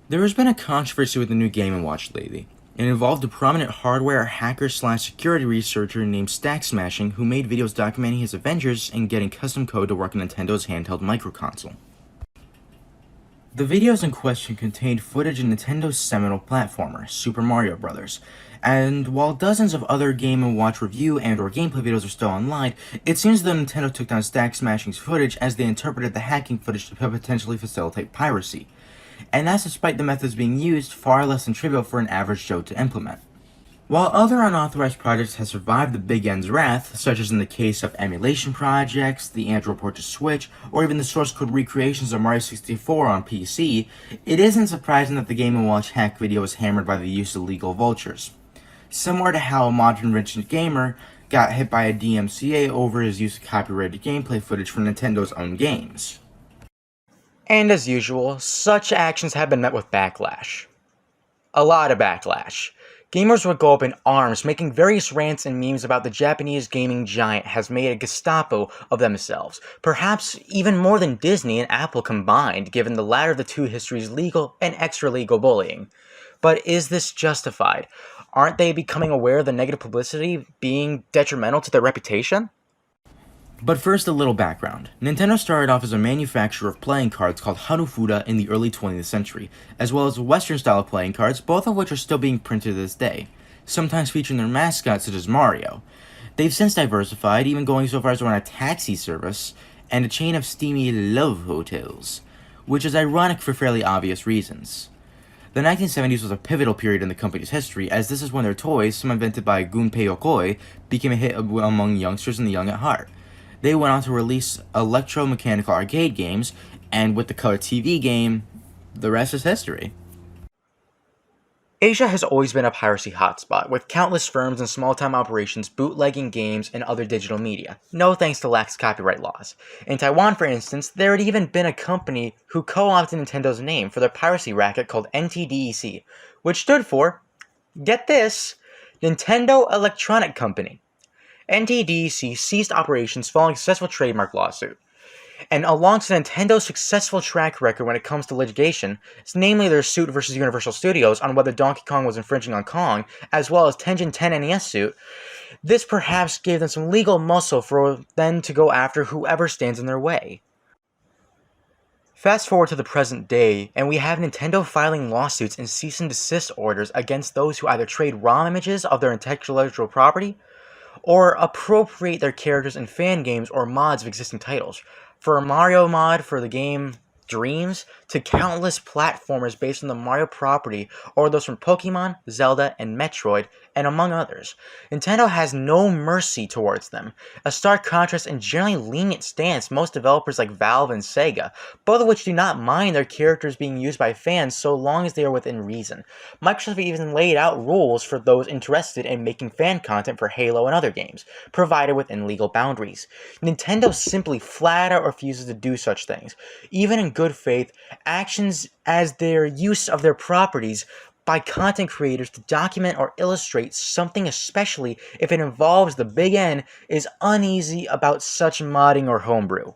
There has been a controversy with the new Game & Watch lately. It involved a prominent hardware hacker/security researcher named Smackstashing who made videos documenting his adventures and getting custom code to work on Nintendo's handheld microconsole. The videos in question contained footage of Nintendo's seminal platformer, Super Mario Bros., and while dozens of other Game & Watch review and/or gameplay videos are still online, it seems that Nintendo took down Smackstashing's footage as they interpreted the hacking footage to potentially facilitate piracy. And that's despite the methods being used far less than trivial for an average Joe to implement. While other unauthorized projects have survived the Big N's wrath, such as in the case of emulation projects, the Android port to Switch, or even the source code recreations of Mario 64 on PC, it isn't surprising that the Game & Watch hack video was hammered by the use of legal vultures. Similar to how a modern rich gamer got hit by a DMCA over his use of copyrighted gameplay footage from Nintendo's own games. And as usual, such actions have been met with backlash. A lot of backlash. Gamers would go up in arms, making various rants and memes about the Japanese gaming giant has made a Gestapo of themselves, perhaps even more than Disney and Apple combined, given the latter of the two histories legal and extra-legal bullying. But is this justified? Aren't they becoming aware of the negative publicity being detrimental to their reputation? But first, a little background. Nintendo started off as a manufacturer of playing cards called Harufuda in the early 20th century, as well as Western style of playing cards, both of which are still being printed to this day, sometimes featuring their mascots such as Mario. They've since diversified, even going so far as to run a taxi service and a chain of steamy love hotels, which is ironic for fairly obvious reasons. The 1970s was a pivotal period in the company's history, as this is when their toys, some invented by Gunpei Yokoi, became a hit among youngsters and the young at heart. They went on to release electromechanical arcade games, and with the color TV game, the rest is history. Asia has always been a piracy hotspot, with countless firms and small-time operations bootlegging games and other digital media, no thanks to lax copyright laws. In Taiwan, for instance, there had even been a company who co-opted Nintendo's name for their piracy racket called NTDEC, which stood for, get this, Nintendo Electronic Company. NTDC ceased operations following a successful trademark lawsuit. And alongside Nintendo's successful track record when it comes to litigation, namely their suit versus Universal Studios on whether Donkey Kong was infringing on Kong, as well as Tengen 10 NES suit, this perhaps gave them some legal muscle for them to go after whoever stands in their way. Fast forward to the present day, and we have Nintendo filing lawsuits and cease and desist orders against those who either trade ROM images of their intellectual property, or appropriate their characters in fan games or mods of existing titles. For a Mario mod for the game Dreams, to countless platformers based on the Mario property, or those from Pokémon, Zelda, and Metroid, and among others. Nintendo has no mercy towards them, a stark contrast and generally lenient stance most developers like Valve and Sega, both of which do not mind their characters being used by fans so long as they are within reason. Microsoft even laid out rules for those interested in making fan content for Halo and other games, provided within legal boundaries. Nintendo simply flat out refuses to do such things, even in good faith, actions as their use of their properties by content creators to document or illustrate something, especially if it involves the Big N, is uneasy about such modding or homebrew.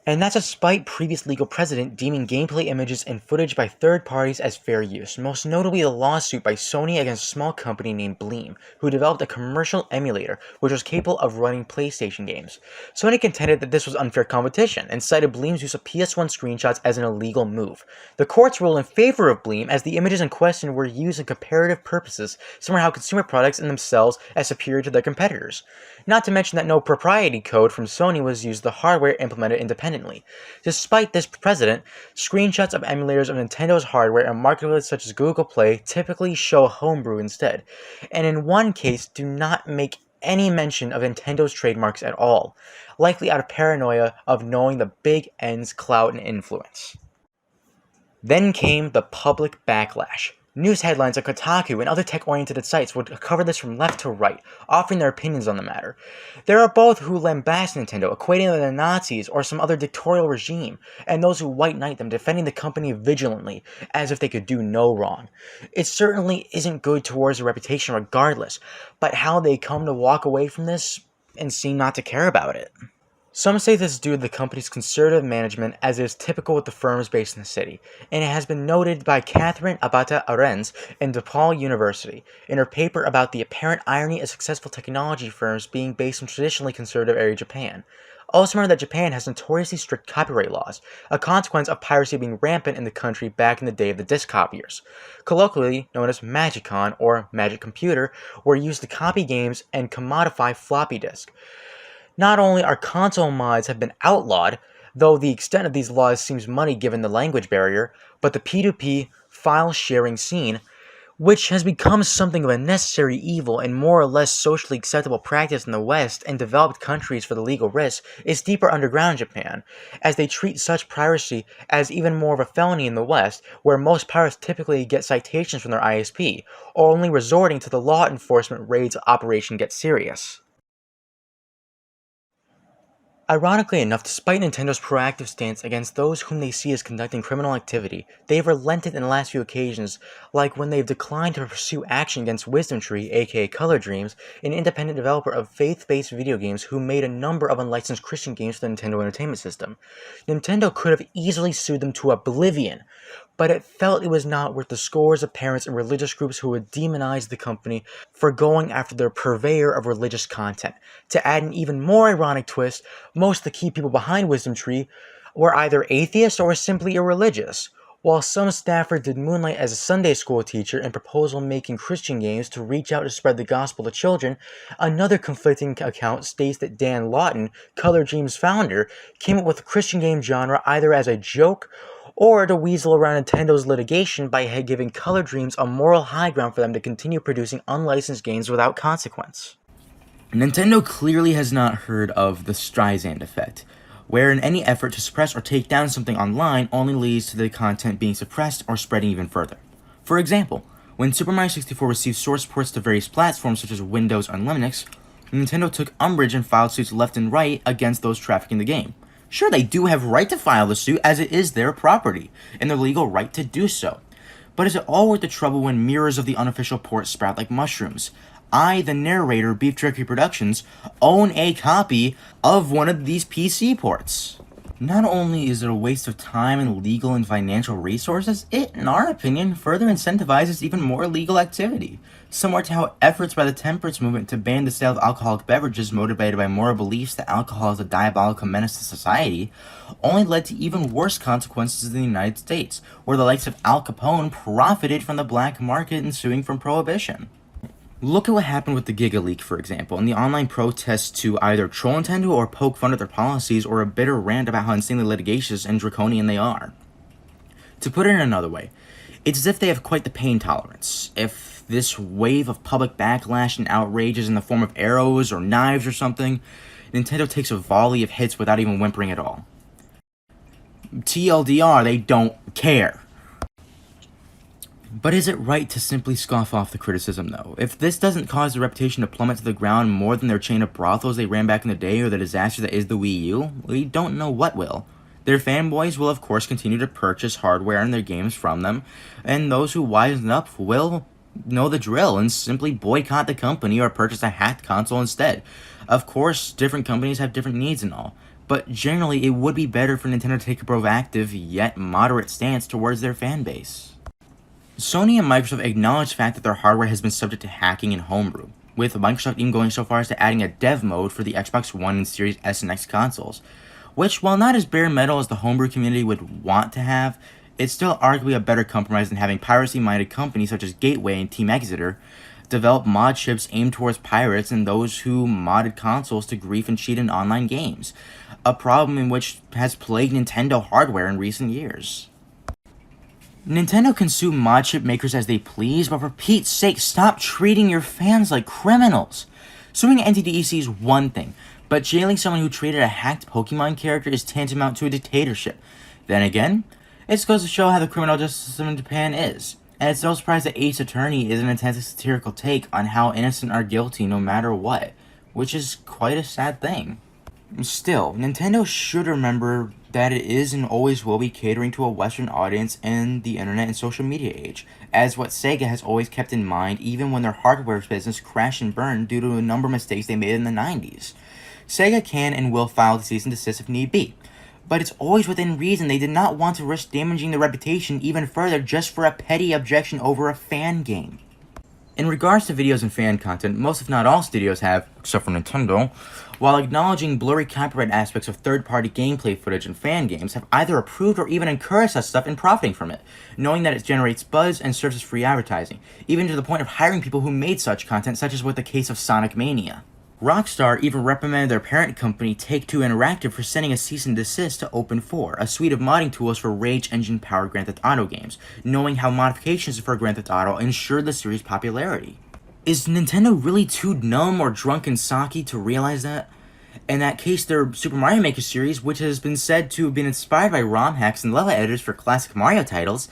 And that's despite previous legal precedent deeming gameplay images and footage by third parties as fair use, most notably the lawsuit by Sony against a small company named Bleem, who developed a commercial emulator which was capable of running PlayStation games. Sony contended that this was unfair competition and cited Bleem's use of PS1 screenshots as an illegal move. The courts ruled in favor of Bleem as the images in question were used in comparative purposes, similar to how consumer products in themselves as superior to their competitors. Not to mention that no proprietary code from Sony was used, the hardware implemented independently. Despite this precedent, screenshots of emulators of Nintendo's hardware and marketplaces such as Google Play typically show homebrew instead, and in one case do not make any mention of Nintendo's trademarks at all, likely out of paranoia of knowing the Big N's clout and influence. Then came the public backlash. News headlines like Kotaku and other tech-oriented sites would cover this from left to right, offering their opinions on the matter. There are both who lambast Nintendo, equating them to the Nazis or some other dictatorial regime, and those who white knight them, defending the company vigilantly, as if they could do no wrong. It certainly isn't good towards their reputation regardless, but how they come to walk away from this and seem not to care about it. Some say this is due to the company's conservative management, as is typical with the firms based in the city, and it has been noted by Catherine Abata Arens in DePaul University in her paper about the apparent irony of successful technology firms being based in traditionally conservative area Japan. Also remember that Japan has notoriously strict copyright laws, a consequence of piracy being rampant in the country back in the day of the disc copiers, colloquially known as Magicon or Magic Computer, were used to copy games and commodify floppy disk. Not only are console mods have been outlawed, though the extent of these laws seems muddy given the language barrier, but the P2P file sharing scene, which has become something of a necessary evil and more or less socially acceptable practice in the West and developed countries for the legal risk, is deeper underground in Japan, as they treat such piracy as even more of a felony in the West, where most pirates typically get citations from their ISP, or only resorting to the law enforcement raids Operation Get Serious. Ironically enough, despite Nintendo's proactive stance against those whom they see as conducting criminal activity, they have relented in the last few occasions, like when they've declined to pursue action against Wisdom Tree, aka Color Dreams, an independent developer of faith-based video games who made a number of unlicensed Christian games for the Nintendo Entertainment System. Nintendo could have easily sued them to oblivion, but it felt it was not worth the scores of parents and religious groups who would demonize the company for going after their purveyor of religious content. To add an even more ironic twist, most of the key people behind Wisdom Tree were either atheists or simply irreligious, while some staffers did moonlight as a Sunday school teacher and proposal-making Christian games to reach out to spread the gospel to children. Another conflicting account states that Dan Lawton, Color Dreams founder, came up with the Christian game genre either as a joke or to weasel around Nintendo's litigation by giving Color Dreams a moral high ground for them to continue producing unlicensed games without consequence. Nintendo clearly has not heard of the Streisand effect, wherein any effort to suppress or take down something online only leads to the content being suppressed or spreading even further. For example, when Super Mario 64 received source ports to various platforms such as Windows and Linux, Nintendo took umbrage and filed suits left and right against those trafficking the game. Sure, they do have right to file the suit as it is their property, and their legal right to do so. But is it all worth the trouble when mirrors of the unofficial port sprout like mushrooms? I, the narrator, Beef-Jerky Productions, own a copy of one of these PC ports. Not only is it a waste of time and legal and financial resources, it, in our opinion, further incentivizes even more illegal activity. Similar to how efforts by the temperance movement to ban the sale of alcoholic beverages motivated by moral beliefs that alcohol is a diabolical menace to society, only led to even worse consequences in the United States, where the likes of Al Capone profited from the black market ensuing from prohibition. Look at what happened with the Giga Leak, for example, and the online protests to either troll Nintendo or poke fun at their policies or a bitter rant about how insanely litigious and draconian they are. To put it in another way, it's as if they have quite the pain tolerance. If this wave of public backlash and outrage is in the form of arrows or knives or something, Nintendo takes a volley of hits without even whimpering at all. TLDR, they don't care. But is it right to simply scoff off the criticism, though? If this doesn't cause their reputation to plummet to the ground more than their chain of brothels they ran back in the day or the disaster that is the Wii U, we don't know what will. Their fanboys will of course continue to purchase hardware and their games from them, and those who wisen up will know the drill and simply boycott the company or purchase a hacked console instead. Of course, different companies have different needs and all, but generally it would be better for Nintendo to take a proactive yet moderate stance towards their fanbase. Sony and Microsoft acknowledge the fact that their hardware has been subject to hacking and homebrew, with Microsoft even going so far as to adding a dev mode for the Xbox One and Series S and X consoles, which, while not as bare metal as the homebrew community would want to have, it's still arguably a better compromise than having piracy-minded companies such as Gateway and Team Exeter develop mod chips aimed towards pirates and those who modded consoles to grief and cheat in online games, a problem in which has plagued Nintendo hardware in recent years. Nintendo can sue mod chip makers as they please, but for Pete's sake, stop treating your fans like criminals. Suing NTDEC is one thing, but jailing someone who traded a hacked Pokémon character is tantamount to a dictatorship. Then again, it goes to show how the criminal justice system in Japan is, and it's no surprise that Ace Attorney is an intense satirical take on how innocent are guilty no matter what, which is quite a sad thing. Still, Nintendo should remember that it is and always will be catering to a Western audience in the internet and social media age, as what Sega has always kept in mind even when their hardware business crashed and burned due to a number of mistakes they made in the 90s. Sega can and will file the cease and desist if need be, but it's always within reason. They did not want to risk damaging their reputation even further just for a petty objection over a fan game. In regards to videos and fan content, most if not all studios have, except for Nintendo, while acknowledging blurry copyright aspects of third-party gameplay footage and fan games, have either approved or even encouraged such stuff and profiting from it, knowing that it generates buzz and serves as free advertising, even to the point of hiring people who made such content, such as with the case of Sonic Mania. Rockstar even reprimanded their parent company Take-Two Interactive for sending a cease and desist to Open4, a suite of modding tools for Rage Engine-powered Grand Theft Auto games, knowing how modifications for Grand Theft Auto ensured the series' popularity. Is Nintendo really too numb or drunk in sake to realize that? In that case, their Super Mario Maker series, which has been said to have been inspired by ROM hacks and level editors for classic Mario titles,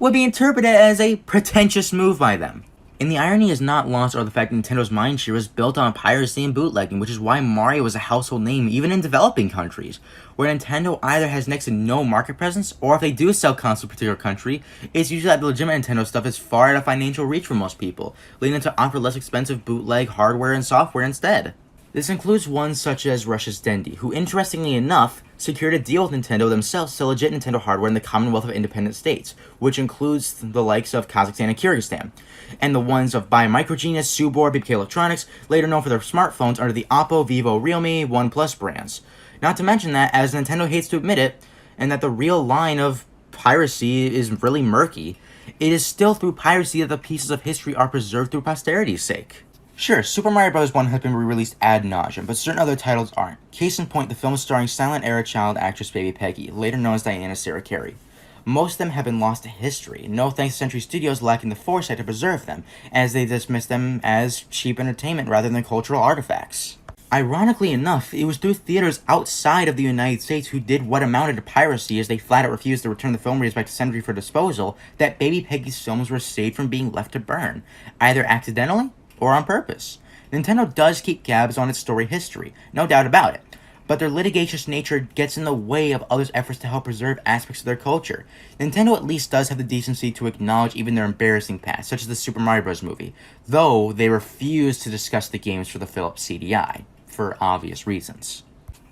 would be interpreted as a pretentious move by them. And the irony is not lost or the fact that Nintendo's mindshare was built on piracy and bootlegging, which is why Mario is a household name even in developing countries, where Nintendo either has next to no market presence, or if they do sell consoles to a particular country, it's usually that the legitimate Nintendo stuff is far out of financial reach for most people, leading them to offer less expensive bootleg hardware and software instead. This includes ones such as Russia's Dendy, who interestingly enough secured a deal with Nintendo themselves to sell legit Nintendo hardware in the Commonwealth of Independent States, which includes the likes of Kazakhstan and Kyrgyzstan, and the ones of Biomicrogenius, Subor, BBK Electronics, later known for their smartphones under the Oppo, Vivo, Realme, OnePlus brands. Not to mention that, as Nintendo hates to admit it, and that the real line of piracy is really murky, it is still through piracy that the pieces of history are preserved through posterity's sake. Sure, Super Mario Bros. 1 has been re-released ad nauseum, but certain other titles aren't. Case in point, the film starring silent-era child actress Baby Peggy, later known as Diana Sarah Carey. Most of them have been lost to history, no thanks to Century Studios lacking the foresight to preserve them, as they dismiss them as cheap entertainment rather than cultural artifacts. Ironically enough, it was through theaters outside of the United States who did what amounted to piracy as they flat-out refused to return the film reels back to Century for disposal, that Baby Peggy's films were saved from being left to burn, either accidentally or on purpose. Nintendo does keep tabs on its story history, no doubt about it, but their litigious nature gets in the way of others' efforts to help preserve aspects of their culture. Nintendo at least does have the decency to acknowledge even their embarrassing past, such as the Super Mario Bros. Movie, though they refuse to discuss the games for the Philips CDI, for obvious reasons.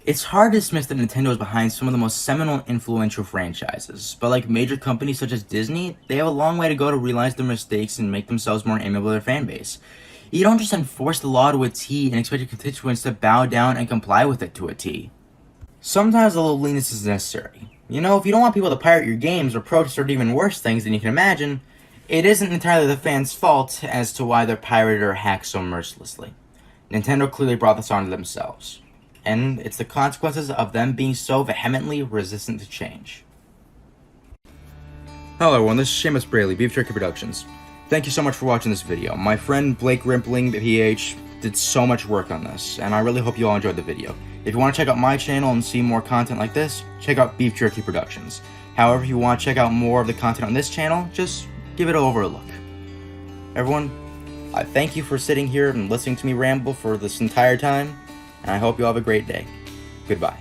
It's hard to dismiss that Nintendo is behind some of the most seminal and influential franchises, but like major companies such as Disney, they have a long way to go to realize their mistakes and make themselves more amiable to their fan base. You don't just enforce the law to a T and expect your constituents to bow down and comply with it to a T. Sometimes a little lenience is necessary. You know, if you don't want people to pirate your games or protest or do even worse things than you can imagine, it isn't entirely the fans' fault as to why they're pirated or hacked so mercilessly. Nintendo clearly brought this on themselves, and it's the consequences of them being so vehemently resistant to change. Hello everyone, this is Seamus Brailey, Beef-Jerky Productions. Thank you so much for watching this video. My friend Blake Rimpling, PH, did so much work on this, and I really hope you all enjoyed the video. If you want to check out my channel and see more content like this, check out Beef-Jerky Productions. However, if you want to check out more of the content on this channel, just give it over a look. Everyone, I thank you for sitting here and listening to me ramble for this entire time, and I hope you all have a great day. Goodbye.